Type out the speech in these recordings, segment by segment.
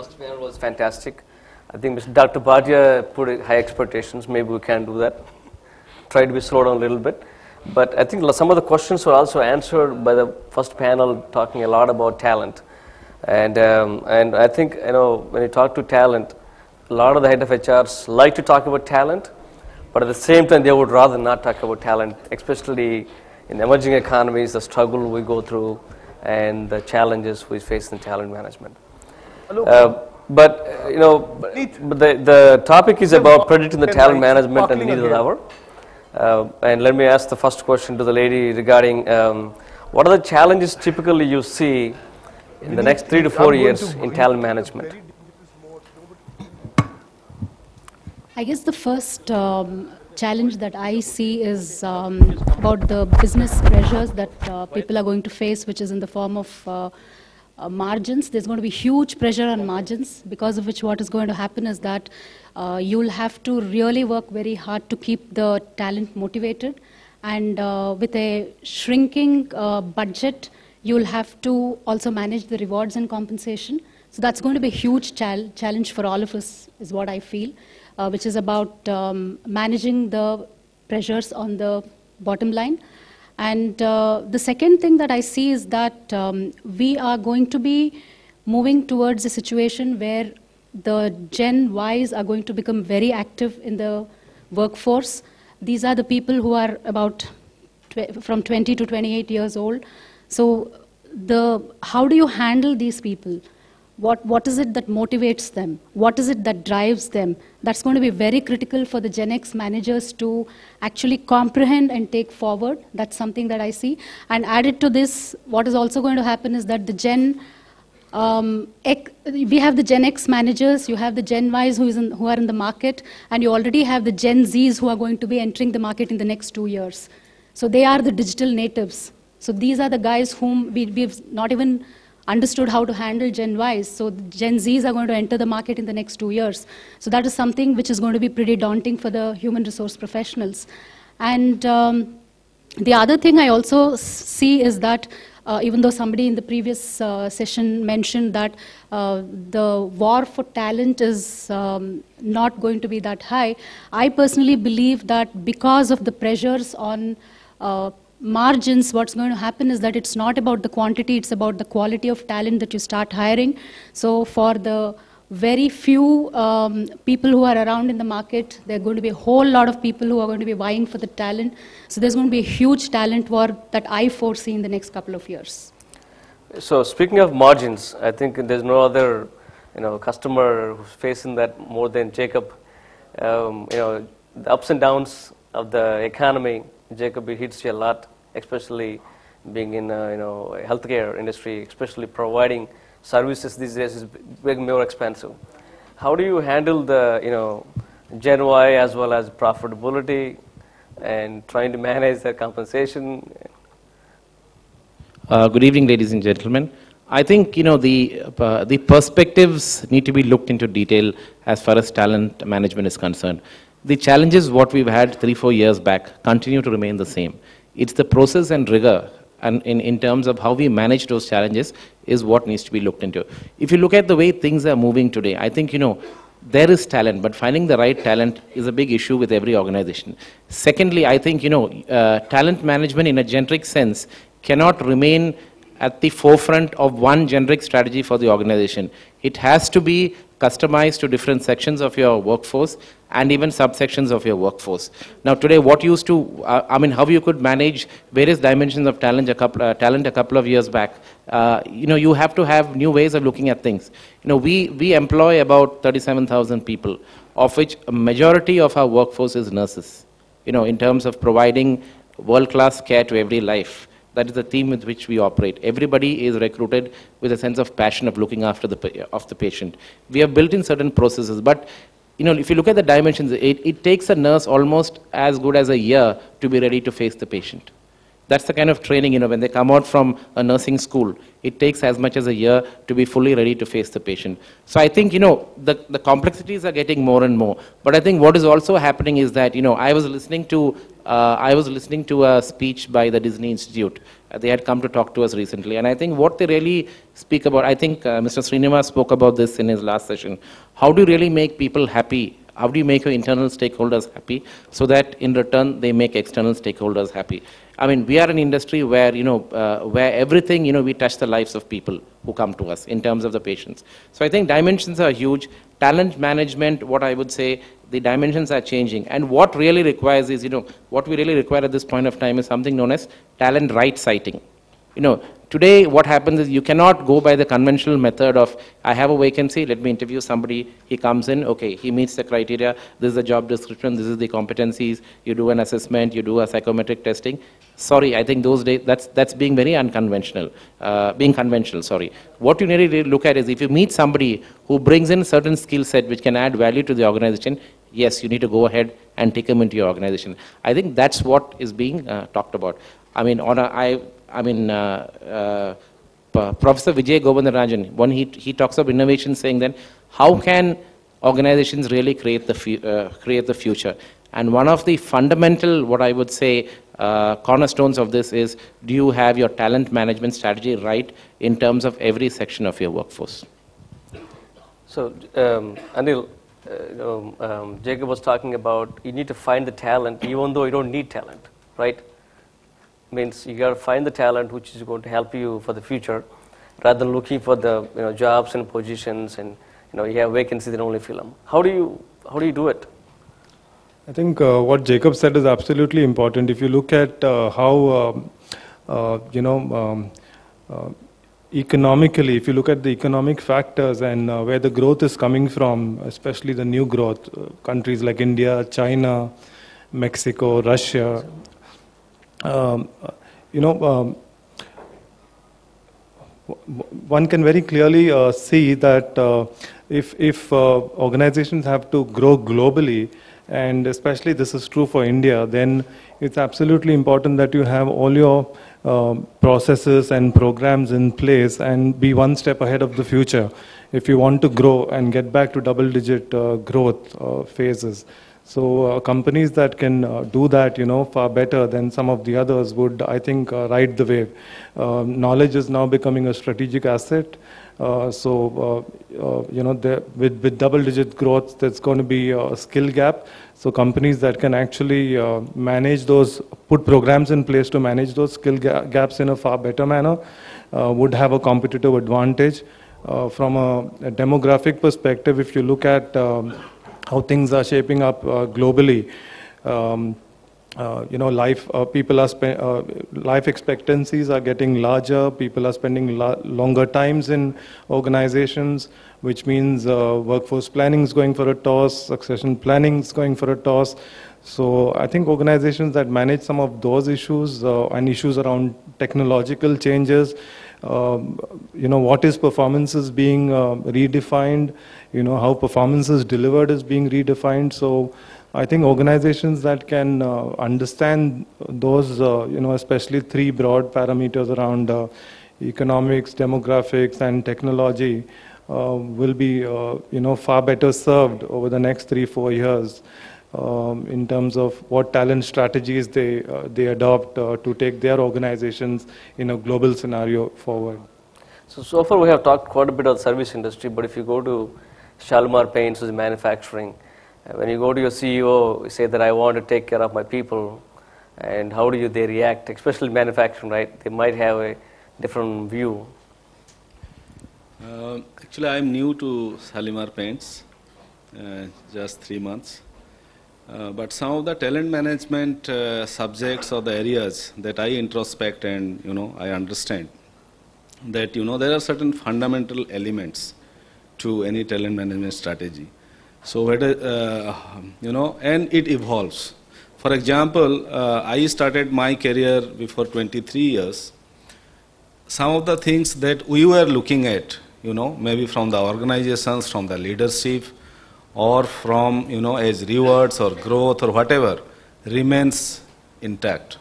First panel was fantastic. I think Mr. Dr. Bhatia put high expectations. Maybe we can do that. Try to be slowed down a little bit. But I think some of the questions were also answered by the first panel, talking a lot about talent. And I think, when you talk to talent, a lot of the head of HRs like to talk about talent, but at the same time, they would rather not talk about talent, especially in emerging economies, the struggle we go through, and the challenges we face in talent management. But the topic is about predicting the talent management and need of the hour. And let me ask the first question to the lady regarding what are the challenges typically you see in the next 3 to 4 years in talent management? I guess the first challenge that I see is about the business pressures that people are going to face, which is in the form of margins. There's going to be huge pressure on margins, because of which what is going to happen is that you'll have to really work very hard to keep the talent motivated. And with a shrinking budget, you'll have to also manage the rewards and compensation. So that's going to be a huge challenge for all of us, is what I feel, which is about managing the pressures on the bottom line. And the second thing that I see is that we are going to be moving towards a situation where the Gen Ys are going to become very active in the workforce. These are the people who are about from 20 to 28 years old. So how do you handle these people? What is it that motivates them? What is it that drives them? That's going to be very critical for the Gen X managers to actually comprehend and take forward. That's something that I see. And added to this, what is also going to happen is that the we have the Gen X managers, you have the Gen Ys who are in the market, and you already have the Gen Zs who are going to be entering the market in the next 2 years. So they are the digital natives. So these are the guys whom we've not even understood how to handle Gen Ys. So Gen Zs are going to enter the market in the next 2 years. So that is something which is going to be pretty daunting for the human resource professionals. And the other thing I also see is that even though somebody in the previous session mentioned that the war for talent is not going to be that high, I personally believe that because of the pressures on margins, what's going to happen is that it's not about the quantity, it's about the quality of talent that you start hiring. So for the very few people who are around in the market, there are going to be a whole lot of people who are going to be vying for the talent. So there's going to be a huge talent war that I foresee in the next couple of years. So speaking of margins, I think there's no other customer who's facing that more than Jacob. The ups and downs of the economy, Jacob, it hits you a lot, especially being in healthcare industry, especially providing services these days is becoming more expensive. How do you handle the Gen Y as well as profitability and trying to manage their compensation? Good evening, ladies and gentlemen. I think the perspectives need to be looked into detail as far as talent management is concerned. The challenges what we've had 3-4 years back continue to remain the same. It's the process and rigor and in terms of how we manage those challenges is what needs to be looked into. If you look at the way things are moving today, I think there is talent, but finding the right talent is a big issue with every organization. Secondly, I think talent management in a generic sense cannot remain at the forefront of one generic strategy for the organization. It has to be customized to different sections of your workforce and even subsections of your workforce. Now today, what used to, how you could manage various dimensions of talent a couple of years back, you have to have new ways of looking at things. We employ about 37,000 people, of which a majority of our workforce is nurses, in terms of providing world-class care to every life. That is the theme with which we operate. Everybody is recruited with a sense of passion of looking after the patient. We have built in certain processes, but if you look at the dimensions, it takes a nurse almost as good as a year to be ready to face the patient. That's the kind of training, when they come out from a nursing school, it takes as much as a year to be fully ready to face the patient. So I think, the complexities are getting more and more. But I think what is also happening is that, I was listening to a speech by the Disney Institute. They had come to talk to us recently. And I think what they really speak about, I think Mr. Srinivas spoke about this in his last session. How do you really make people happy? How do you make your internal stakeholders happy so that in return they make external stakeholders happy? I mean, we are an industry where, where everything, we touch the lives of people who come to us in terms of the patients. So I think dimensions are huge. Talent management, what I would say, the dimensions are changing. And what really requires is, what we really require at this point of time is something known as talent right sighting. Today what happens is you cannot go by the conventional method of, I have a vacancy, let me interview somebody, he comes in, okay, he meets the criteria, this is the job description, this is the competencies, you do an assessment, you do a psychometric testing. Sorry, I think those days, that's being very unconventional, being conventional, sorry. What you need to look at is if you meet somebody who brings in certain skill set which can add value to the organization, yes, you need to go ahead and take them into your organization. I think that's what is being talked about. I mean, Professor Vijay Govindarajan, when he talks of innovation, saying then, how can organizations really create the future? And one of the fundamental, what I would say, cornerstones of this is, do you have your talent management strategy right in terms of every section of your workforce? So, Anil, Jacob was talking about you need to find the talent even though you don't need talent, right? Means you got to find the talent which is going to help you for the future, rather than looking for the jobs and positions and you have vacancies and only fill them. How do you do it? I think what Jacob said is absolutely important. If you look at how economically, if you look at the economic factors and where the growth is coming from, especially the new growth, countries like India, China, Mexico, Russia. One can very clearly see that if organizations have to grow globally, and especially this is true for India, then it's absolutely important that you have all your processes and programs in place and be one step ahead of the future if you want to grow and get back to double-digit growth phases. So companies that can do that, far better than some of the others would, I think, ride the wave. Knowledge is now becoming a strategic asset. With double-digit growth, there's going to be a skill gap. So companies that can actually manage those, put programs in place to manage those skill gaps in a far better manner, would have a competitive advantage. From a demographic perspective, if you look at how things are shaping up globally, life expectancies are getting larger. People are spending longer times in organizations, which means workforce planning is going for a toss, succession planning is going for a toss. So I think organizations that manage some of those issues and issues around technological changes, what is performance is being redefined, how performance is delivered is being redefined. So I think organizations that can understand those, especially three broad parameters around economics, demographics, and technology will be, far better served over the next 3-4 years in terms of what talent strategies they adopt to take their organizations in a global scenario forward. So far we have talked quite a bit of the service industry, but if you go to Shalimar Paints, which is manufacturing, when you go to your CEO, you say that I want to take care of my people, and how do they react, especially manufacturing, right? They might have a different view. Actually, I'm new to Shalimar Paints, just 3 months. But some of the talent management subjects or the areas that I introspect and, I understand that, there are certain fundamental elements to any talent management strategy. So, whether, and it evolves. For example, I started my career before 23 years. Some of the things that we were looking at, maybe from the organizations, from the leadership, or from, as rewards or growth or whatever, remains intact.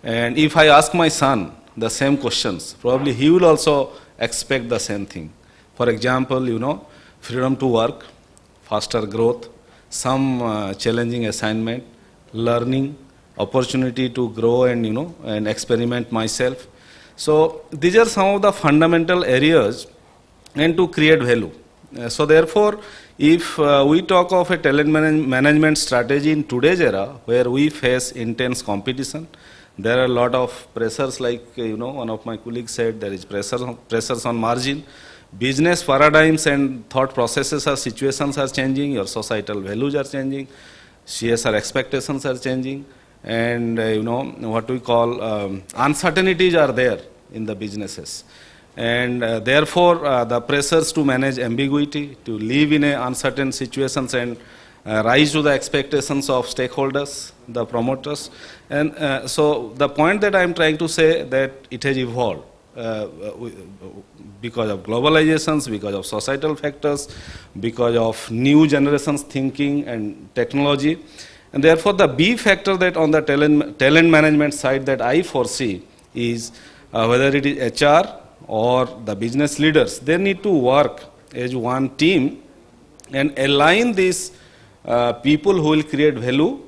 And if I ask my son the same questions, probably he will also expect the same thing. For example, freedom to work, faster growth, some challenging assignment, learning, opportunity to grow and, and experiment myself. So these are some of the fundamental areas and to create value. So therefore, if we talk of a talent management strategy in today's era, where we face intense competition, there are a lot of pressures, like one of my colleagues said, there is pressures on margin. Business paradigms and thought processes or situations are changing, your societal values are changing, CSR expectations are changing, and what we call uncertainties are there in the businesses. And therefore, the pressures to manage ambiguity, to live in a uncertain situations and rise to the expectations of stakeholders, the promoters. And so the point that I am trying to say that it has evolved because of globalizations, because of societal factors, because of new generations thinking and technology. And therefore, the B factor that on the talent management side that I foresee is whether it is HR or the business leaders, they need to work as one team and align these people who will create value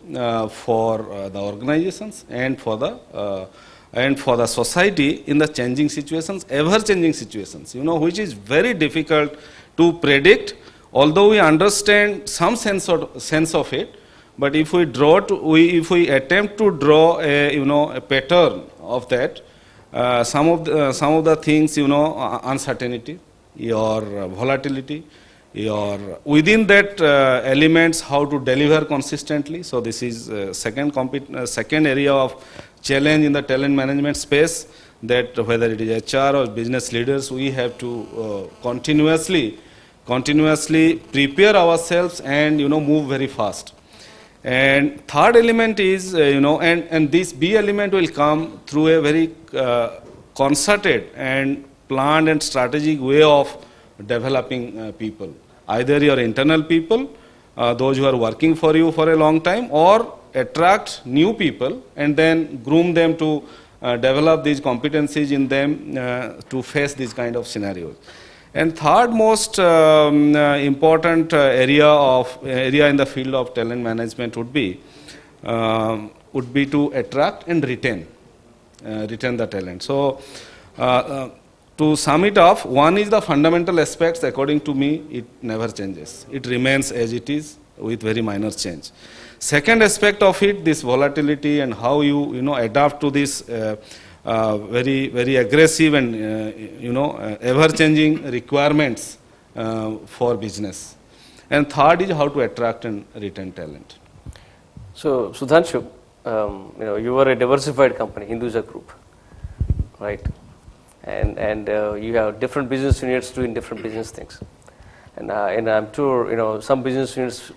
for the organizations and for the society in the changing situations, ever-changing situations, which is very difficult to predict, although we understand some sense of it. But if we attempt to draw a pattern of that, some of the things, uncertainty, your volatility, your within that elements how to deliver consistently. So this is second area of challenge in the talent management space, that whether it is HR or business leaders, we have to continuously prepare ourselves and move very fast. And third element is, and this B element will come through a very concerted and planned and strategic way of developing people. Either your internal people, those who are working for you for a long time, or attract new people and then groom them to develop these competencies in them to face these kind of scenarios. And third most important area in the field of talent management would be to attract and retain the talent. So to sum it up, one is the fundamental aspects. According to me, it never changes. It remains as it is with very minor change. Second aspect of it, this volatility and how you adapt to this very, very aggressive and ever-changing requirements for business. And third is how to attract and retain talent. So Sudhanshu, you are a diversified company, Hinduja Group, right? And you have different business units doing different business things. And I'm sure some business units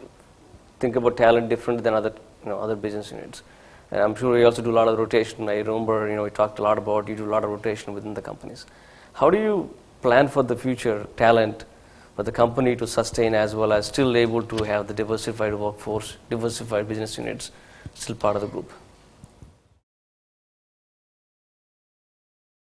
think about talent different than other business units. And I'm sure you also do a lot of rotation. I remember, we talked a lot about you do a lot of rotation within the companies. How do you plan for the future talent for the company to sustain, as well as still able to have the diversified workforce, diversified business units still part of the group?